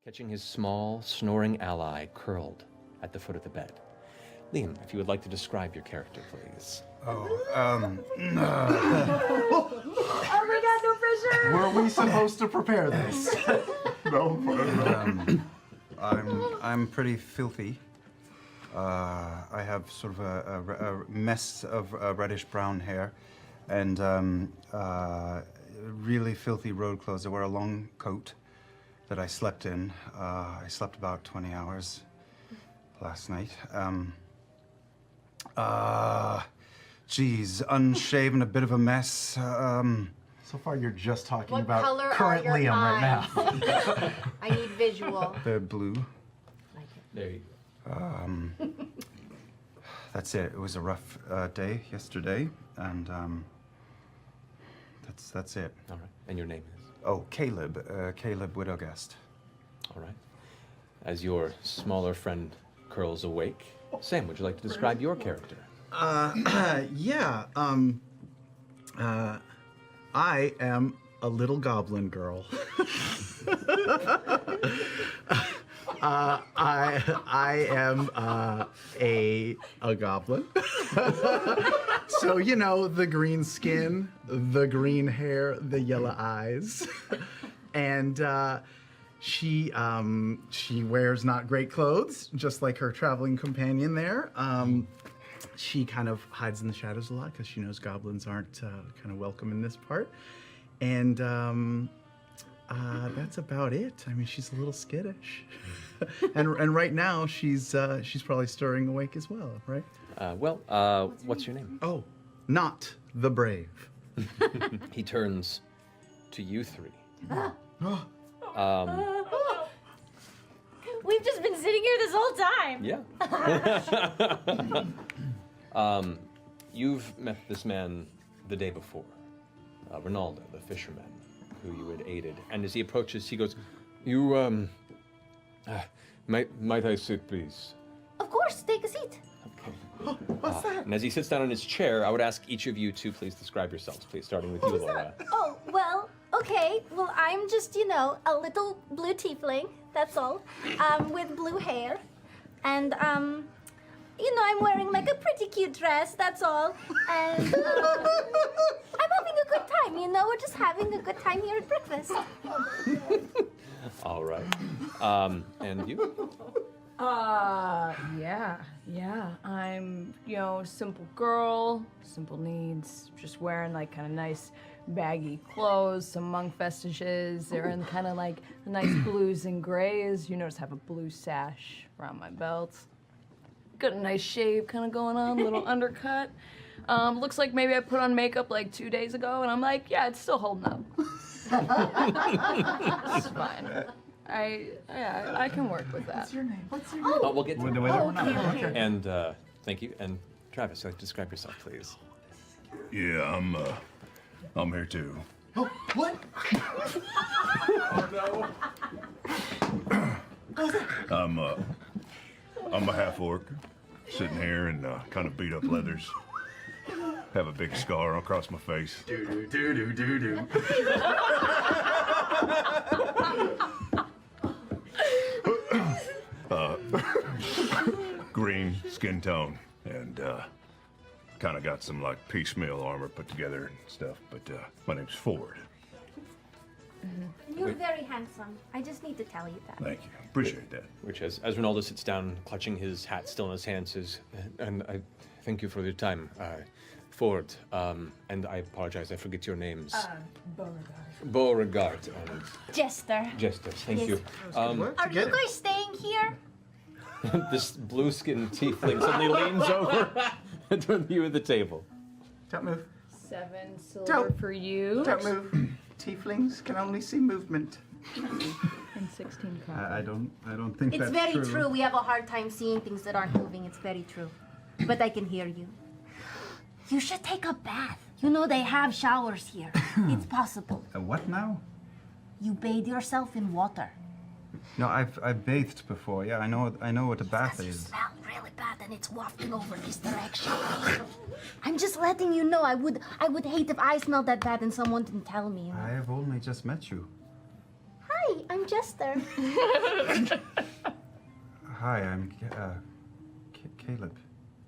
catching his small, snoring ally curled at the foot of the bed. Liam, if you would like to describe your character, please. Oh my god, no pressure! Were we supposed to prepare this? No. I'm pretty filthy. I have sort of a mess of reddish-brown hair and really filthy road clothes. I wear a long coat that I slept in. I slept about 20 hours last night. Geez, unshaven, a bit of a mess. So far, you're just talking What about color current are your Liam right now. eyes? I need visual. They're blue. Like it. There you go. That's it. It was a rough day yesterday, and that's it. All right. And your name is? Oh, Caleb. Caleb Widowguest. All right. As your smaller friend curls awake, Sam, would you like to describe your character? Yeah. I am a little goblin girl. I am a goblin. So, you know, the green skin, the green hair, the yellow eyes. And she wears not great clothes, just like her traveling companion there. She kind of hides in the shadows a lot because she knows goblins aren't kind of welcome in this part. And that's about it. I mean, she's a little skittish. and right now, she's probably stirring awake as well, right? What's your name? Oh, not the brave. He turns to you three. We've just been sitting here this whole time. Yeah. You've met this man the day before, Ronaldo, the fisherman, who you had aided. And as he approaches, he goes, "You, might I sit, please?" Of course, take a seat. Okay. What's that? And as he sits down in his chair, I would ask each of you to please describe yourselves, please, starting with you, Laura. Oh, well, okay. Well, I'm just, you know, a little blue tiefling, that's all, with blue hair. And, you know, I'm wearing like a pretty cute dress, that's all. And I'm having a good time, you know, we're just having a good time here at breakfast. All right. And you? Yeah. I'm, you know, simple girl, simple needs, just wearing like kind of nice baggy clothes, some monk vestiges. They're in kind of like the nice blues and grays. You notice I have a blue sash around my belt. Got a nice shave kind of going on, little undercut. Looks like maybe I put on makeup like 2 days ago, and I'm like, yeah, it's still holding up. It's fine. I can work with that. What's your name? Oh, we'll get to it. Okay. And thank you. And Travis, like, describe yourself, please. Yeah, I'm here too. Oh, what? I'm a half orc, sitting here in kind of beat up leathers. Have a big scar across my face. Do. Green skin tone, and kind of got some like piecemeal armor put together and stuff. But my name's Ford. You're very handsome. I just need to tell you that. Thank you, appreciate that. Which, as Ronaldo sits down, clutching his hat still in his hand, says, "And I thank you for your time, Ford. And I apologize, I forget your names. Beauregard and Jester. Jester. Thank Yes. you. Are you guys staying here? This blue-skinned tiefling suddenly leans over to you at the table. Don't move. 7 silver Don't- for you. Don't move. Tieflings can only see movement. And 16 cards. I don't think It's that's very true. true. We have a hard time seeing things that aren't moving. It's very true. But I can hear you. You should take a bath. You know they have showers here. It's possible. What now? You bathe yourself in water. No, I've bathed before. Yeah, I know what a bath You is. smell really bad and it's wafting over this direction. I'm just letting you know. I would hate if I smelled that bad and someone didn't tell me. You know? I have only just met you. Hi, I'm jester. Hi, I'm Caleb.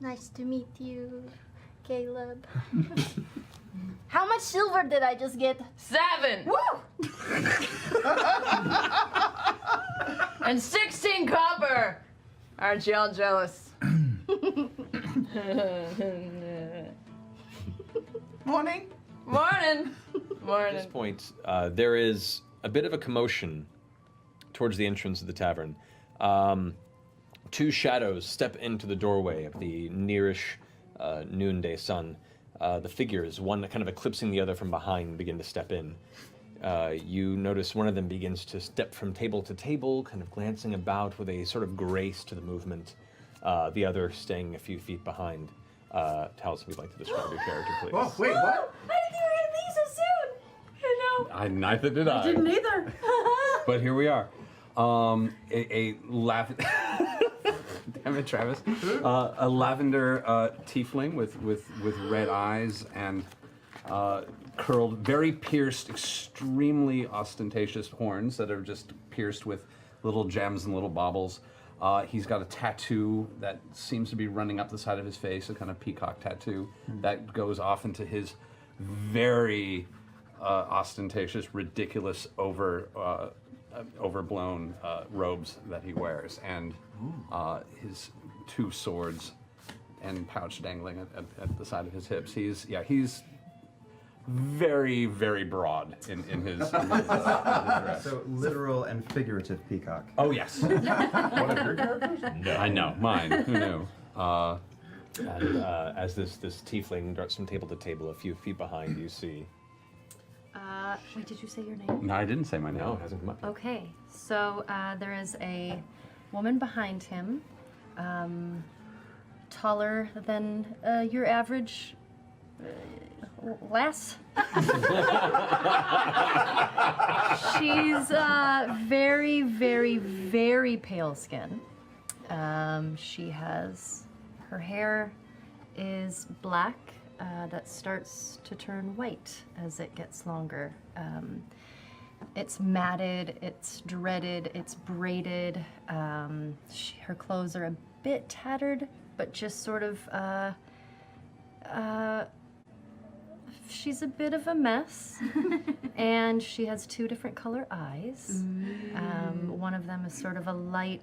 Nice to meet you, Caleb. How much silver did I just get? 7. Woo! And 16 copper. Aren't y'all jealous? Morning. Morning. At Morning. this point, there is a bit of a commotion towards the entrance of the tavern. Two shadows step into the doorway of the nearish noonday sun. The figures, one kind of eclipsing the other from behind, begin to step in. You notice one of them begins to step from table to table, kind of glancing about with a sort of grace to the movement. The other staying a few feet behind. Talis, if you'd like to describe your character, please. Oh, wait, what? I didn't think we were gonna be so soon. I know. Neither did I. Didn't either. But here we are. A damn it, Travis. A lavender tiefling with red eyes and curled, very pierced, extremely ostentatious horns that are just pierced with little gems and little baubles. He's got a tattoo that seems to be running up the side of his face, a kind of peacock tattoo that goes off into his very ostentatious, ridiculous, overblown robes that he wears, and his 2 swords and pouch dangling at the side of his hips. He's very, very broad in his dress. So literal and figurative peacock. Oh yes. One of your characters? No. I know, mine. Who knew? And as this tiefling darts from table to table, a few feet behind, you see. Wait, did you say your name? No, I didn't say my name. No, it hasn't come up yet. Okay, so there is a woman behind him, taller than your average lass. She's very, very, very pale skin. She has, her hair is black that starts to turn white as it gets longer. It's matted, it's dreaded, it's braided. Her clothes are a bit tattered, but just sort of, she's a bit of a mess. And she has 2 different color eyes. One of them is sort of a light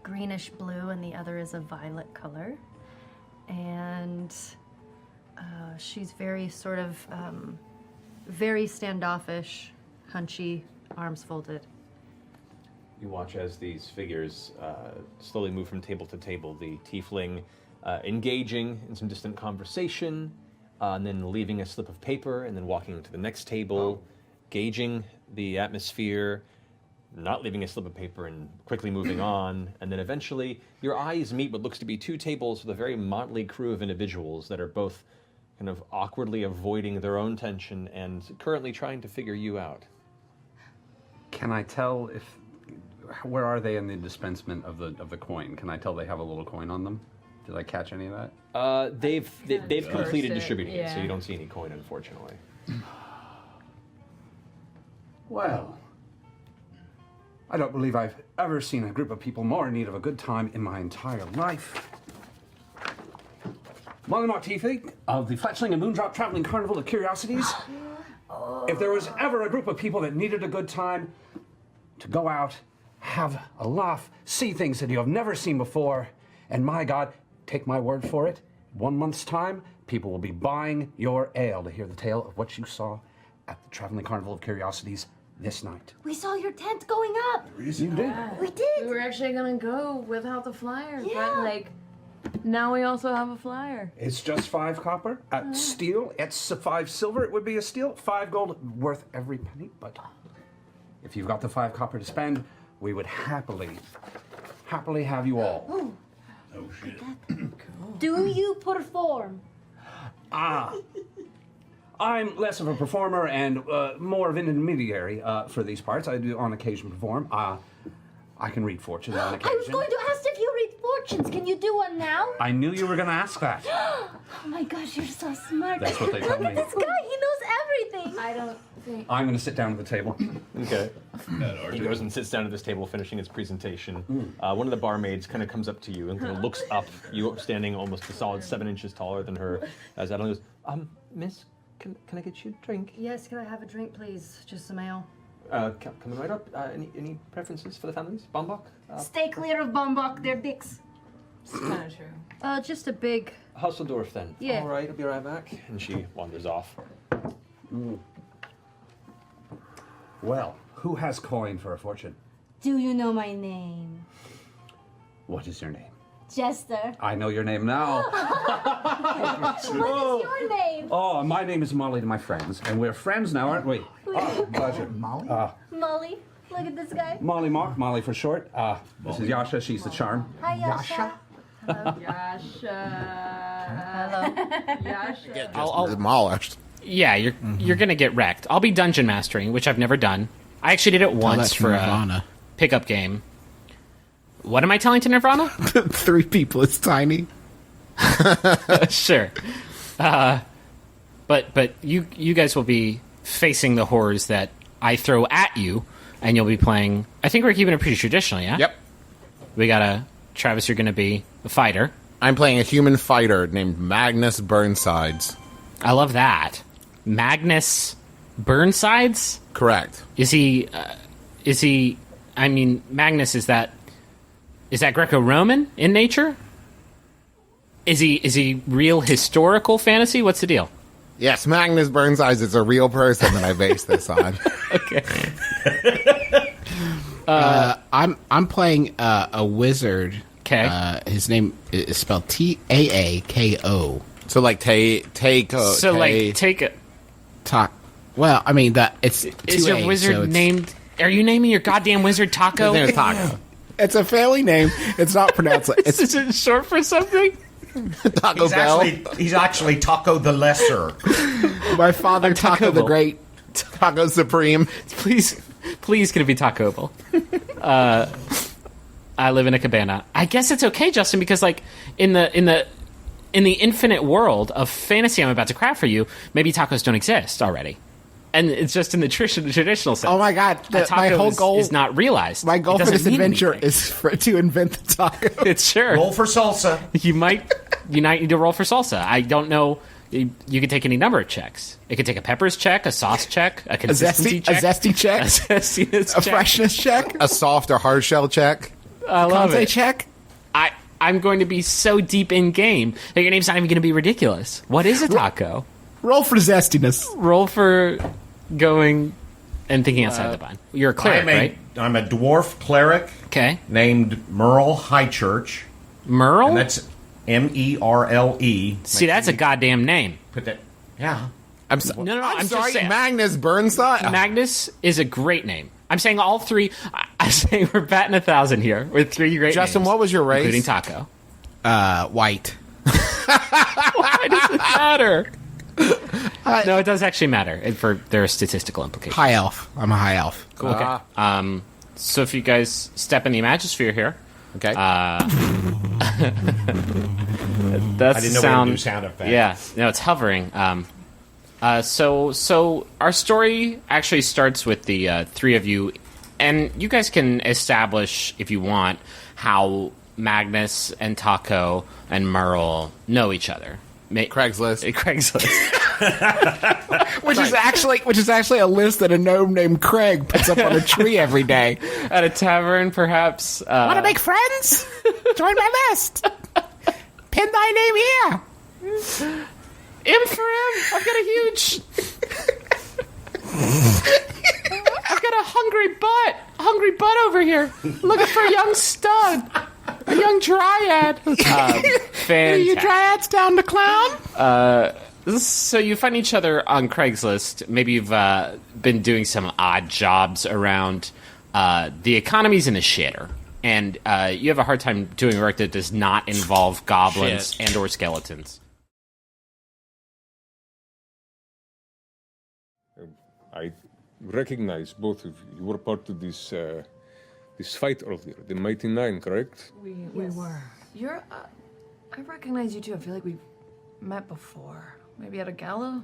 greenish blue and the other is a violet color. And she's very sort of, very standoffish, hunchy, arms folded. You watch as these figures slowly move from table to table, the tiefling engaging in some distant conversation, and then leaving a slip of paper, and then walking to the next table, gauging the atmosphere, not leaving a slip of paper and quickly moving on, and then eventually your eyes meet what looks to be 2 tables with a very motley crew of individuals that are both kind of awkwardly avoiding their own tension and currently trying to figure you out. Can I tell where are they in the dispensement of the coin? Can I tell they have a little coin on them? Did I catch any of that? They've completed it, distributing it, so yeah. you don't see any coin, unfortunately. Well, I don't believe I've ever seen a group of people more in need of a good time in my entire life. Monomock Tiefling of the Fletchling and Moondrop Traveling Carnival of Curiosities. If there was ever a group of people that needed a good time to go out, have a laugh, see things that you have never seen before, and my God, take my word for it, 1 month's time, people will be buying your ale to hear the tale of what you saw at the Traveling Carnival of Curiosities this night. We saw your tent going up. You did. We did. We were actually gonna go without the flyer, Yeah. but like, now we also have a flyer. It's just 5 copper. At steel, it's 5 silver. It would be a steal. 5 gold, worth every penny. But if you've got the 5 copper to spend, we would happily have you all. Oh shit. Do you perform? I'm less of a performer and more of an intermediary for these parts. I do on occasion perform. I can read fortunes on occasion. I was going to ask if you read fortunes. Can you do one now? I knew you were going to ask that. Oh my gosh, you're so smart. That's what they told Look at me. this guy. He knows everything. I don't think. I'm going to sit down at the table. Okay. He goes and sits down at this table, finishing his presentation. One of the barmaids kind of comes up to you and kind of looks up. You standing almost a solid 7 inches taller than her. As Adeline goes, miss, can I get you a drink? Yes, can I have a drink, please? Just some ale. Coming right up. Any preferences for the families? Bombach? Stay clear of Bombach, they're dicks. It's kind of true. Just a big. Hasseldorf then. Yeah. All right, I'll be right back. And she wanders off. Well, who has coin for a fortune? Do you know my name? What is your name? Jester. I know your name now. What is your name? Oh, my name is Molly to my friends, and we're friends now, aren't we? Oh, pleasure. Molly? Molly. Look at this guy. Molly Mock, Molly for short. This is Yasha, she's the charm. Hi, Yasha. Yasha. Hello. Yasha. Demolished. Yeah, you're gonna get wrecked. I'll be dungeon mastering, which I've never done. I actually did it once for a pickup game. What am I telling to Nirvana? 3 people is tiny. Sure. But you guys will be facing the horrors that I throw at you, and you'll be playing. I think we're keeping it pretty traditional, yeah? Yep. We got Travis, you're gonna be a fighter. I'm playing a human fighter named Magnus Burnsides. I love that. Magnus Burnsides? Correct. Is he? I mean, Magnus, is that Greco-Roman in nature? Is he real historical fantasy? What's the deal? Yes, Magnus Burnsides is a real person that I base this on. Okay. I'm playing a wizard. Okay. His name is spelled Taako. So like take. So like take it. Talk. Well, I mean that it's. Is your wizard named? Are you naming your goddamn wizard Taco? His name is Taco. It's a family name. It's not pronounced. Is it short for something? Taco Bell. He's actually Taco the Lesser. My father, Taco the Great. Taco Supreme. Please, can it be Taco Bell? I live in a cabana. I guess it's okay, Justin, because like in the infinite world of fantasy I'm about to craft for you, maybe tacos don't exist already. And it's just in the traditional sense. Oh my god! My whole goal is not realized. My goal for this adventure is to invent the taco. It's sure. Roll for salsa. You might need to roll for salsa. I don't know. You can take any number of checks. It could take a peppers check, a sauce check, a consistency check, a zesty check, a zestiness a check, freshness check, a soft or hard shell check. I love it. Check. I'm going to be so deep in game that your name's not even going to be ridiculous. What is a taco? Roll for zestiness. Roll for going and thinking outside the bun. You're a cleric, right? I'm a dwarf cleric. Okay. Named Merle Highchurch. Merle? And that's Merle. See, that's a goddamn name. Put that. Yeah. I'm sorry, I'm sorry, just saying. Magnus Burnside. Magnus is a great name. I'm saying all three. I'm saying we're batting 1,000 here with 3 great Justin, names, what was your race? including Taco. White. Why does it matter? No, it does actually matter there are statistical implications. High elf. I'm a high elf. Cool. Okay. So if you guys step in the Imagisphere here. Okay. That's I didn't know we had to do sound effects. Yeah. No, it's hovering. So our story actually starts with the 3 of you, and you guys can establish, if you want, how Magnus and Taco and Merle know each other. Craigslist. which is actually a list that a gnome named Craig puts up on a tree every day. At a tavern, perhaps. Want to make friends? Join my list. Pin thy name here. M for M. I've got a huge. I've got a hungry butt over here, looking for a young stud, a young dryad. Fantastic. Are you dryads down to clown? So you find each other on Craigslist. Maybe you've been doing some odd jobs around. The economy's in the shitter, and you have a hard time doing work that does not involve goblins and or skeletons. I recognize both of you. You were part of this this fight earlier, the Mighty Nine, correct? We were. You're. I recognize you too. I feel like we've met before. Maybe at a gala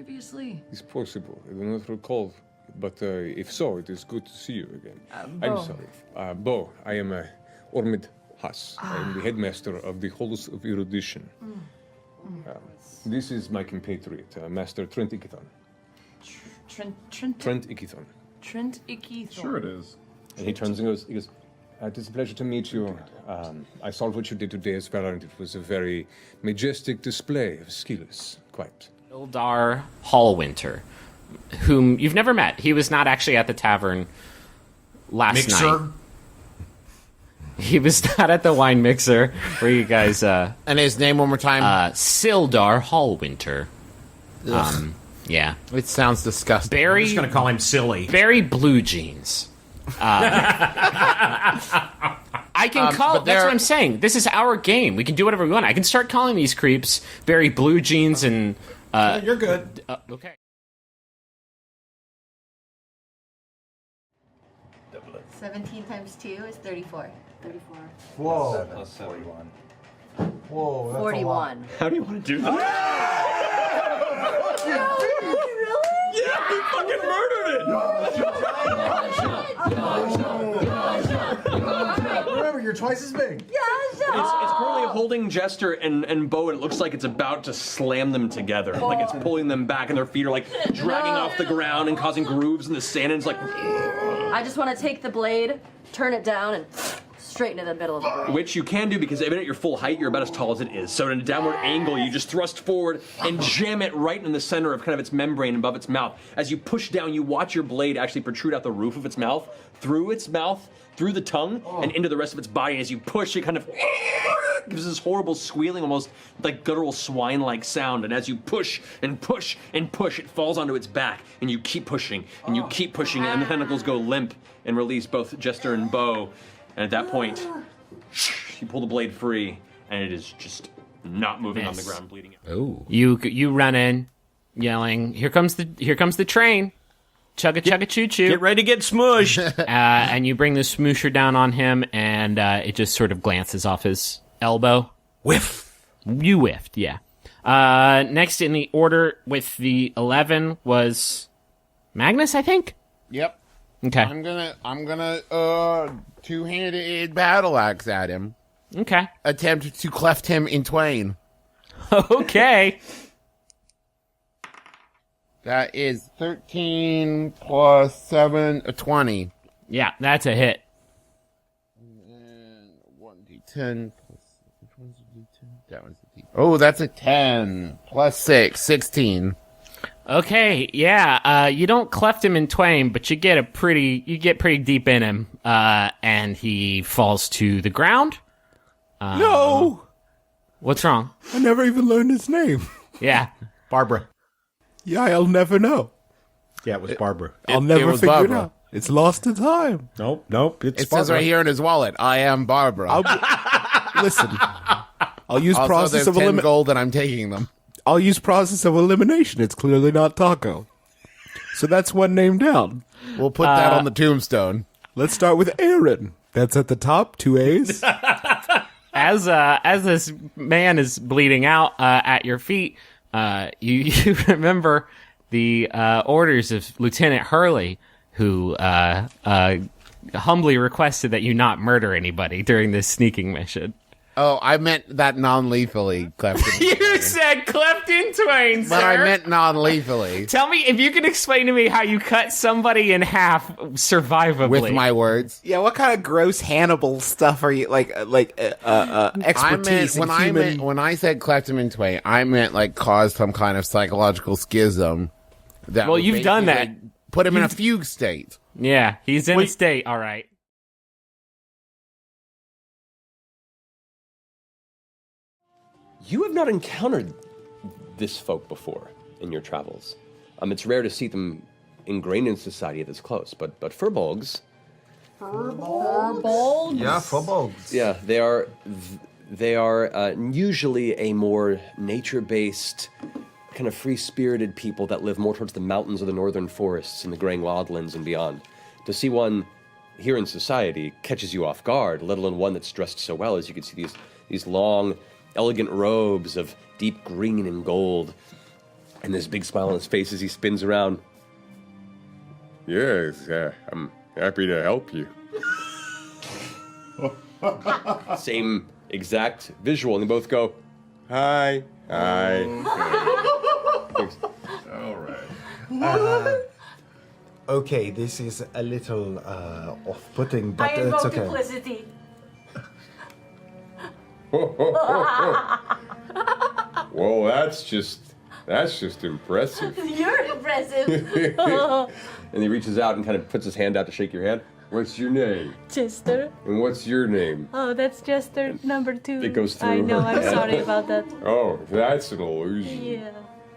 previously? It's possible. I do not recall. But if so, it is good to see you again. I'm Bo. sorry. Bo, I am Ormid Haas. I am the headmaster of the Halls of Erudition. This is my compatriot, Master Trent Ikithon. Trent Ikithon. Trent Ikithon. Sure it is. And he turns and goes, it is a pleasure to meet you. I saw what you did today as well, and it was a very majestic display of skills, quite. Ildar Hallwinter, whom you've never met. He was not actually at the tavern last night. He was not at the wine mixer where you guys... and his name one more time? Sildar Hallwinter. Yeah. It sounds disgusting. I'm just going to call him silly. Very blue jeans. I can call... That's what I'm saying. This is our game. We can do whatever we want. I can start calling these creeps very blue jeans and... You're good. Okay. 17 times 2 is 34. 34. Whoa. Plus 41. Whoa, that's 41. How do you want to do that? Yeah, he fucking murdered it! Remember, you're twice as big. It's currently holding Jester and Bo, and it looks like it's about to slam them together. Like it's pulling them back, and their feet are like dragging off the ground and causing grooves in the sand. And it's like. I just want to take the blade, turn it down, and straight into the middle of the blade. Which you can do because even at your full height, you're about as tall as it is. So in a downward angle, you just thrust forward and jam it right in the center of kind of its membrane above its mouth. As you push down, you watch your blade actually protrude out the roof of its mouth, through the tongue, and into the rest of its body. And as you push, it kind of gives this horrible squealing, almost like guttural swine-like sound. And as you push and push and push, it falls onto its back, and you keep pushing and you keep pushing, and the tentacles go limp and release both Jester and Bo. And at that point, you pull the blade free, and it is just not moving on the ground, bleeding out. Oh. You run in, yelling, "Here comes the train! Chugga chugga choo choo! Get ready to get smushed!" And you bring the smoosher down on him, and it just sort of glances off his elbow. Whiff. You whiffed, yeah. Next in the order with the 11 was Magnus, I think. Yep. Okay. I'm gonna two-handed battle axe at him. Okay. Attempt to cleft him in twain. Okay. That is 13 plus 7, 20. Yeah, that's a hit. And 1d10 plus... Which one's a d10? That one's a d10. Oh, that's a 10 plus 6, 16. Okay, yeah, you don't cleft him in twain, but you get pretty deep in him, and he falls to the ground. No! What's wrong? I never even learned his name. Yeah. Barbara. Yeah, I'll never know. Yeah, it was Barbara. I'll never was figure Barbara. it out. It's lost in time. Nope. It's It says right here in his wallet, I am Barbara. Listen, I'll use also, process there's of 10 elimination. gold and I'm taking them. I'll use process of elimination. It's clearly not Taco. So that's one name down. We'll put that on the tombstone. Let's start with Aaron. That's at the top, 2 A's. As this man is bleeding out at your feet, you remember the orders of Lieutenant Hurley, who humbly requested that you not murder anybody during this sneaking mission. Oh, I meant that non-lethally, cleft in twain. You said cleft in twain, sir. But I meant non-lethally. Tell me if you can explain to me how you cut somebody in half survivably. With my words. Yeah, what kind of gross Hannibal stuff are you expertise in human... When I said cleft him in twain, I meant like cause some kind of psychological schism. That Well, would you've done that. basically Put him in a fugue state. Yeah, he's in a state, all right. You have not encountered this folk before in your travels. It's rare to see them ingrained in society this close, but furbolgs... Furbolgs? Yeah, furbolgs. Yeah, they are usually a more nature-based, kind of free-spirited people that live more towards the mountains of the northern forests and the graying wildlands and beyond. To see one here in society catches you off guard, let alone one that's dressed so well, as you can see these long, elegant robes of deep green and gold, And this big smile on his face as he spins around. Yes, I'm happy to help you. Same exact visual, and they both go, hi, hi. All right. Okay, this is a little off-putting, but I it's invoke okay. duplicity. Well, that's just impressive. You're impressive. And he reaches out and kind of puts his hand out to shake your hand. What's your name? Chester. And what's your name? Oh, that's Chester number 2. It goes through. I know, I'm sorry about that. Oh, that's an illusion. Yeah.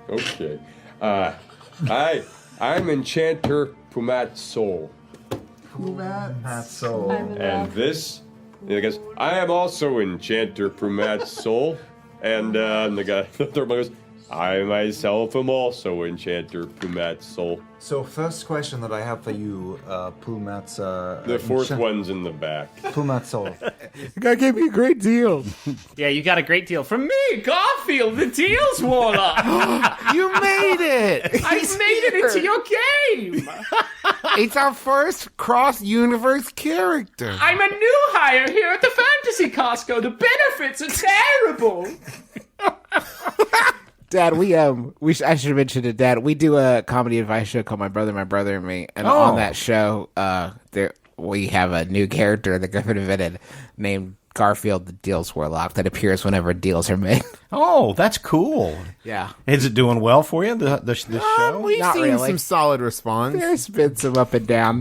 Okay. I'm Enchanter Pumat Soul. Pumat Soul. And this, he goes, I am also Enchanter Pumat Soul. And the guy, the third one goes, I myself am also Enchanter Pumat Soul. So first question that I have for you, Pumat's... The fourth one's in the back. Pumat Soul. The guy gave me a great deal. Yeah, you got a great deal from me, Garfield, the Deals Warlock. You made it! I made it into your game. It's our first cross-universe character. I'm a new hire here at the Fantasy Costco. The benefits are terrible. Dad, I should have mentioned it, Dad. We do a comedy advice show called My Brother, and Me, and on that show, we have a new character that Griffin invented named Garfield the Deals Warlock that appears whenever deals are made. Oh, that's cool. Yeah. Is it doing well for you, the show? We've Not seen really. some solid response. There's been some up and down.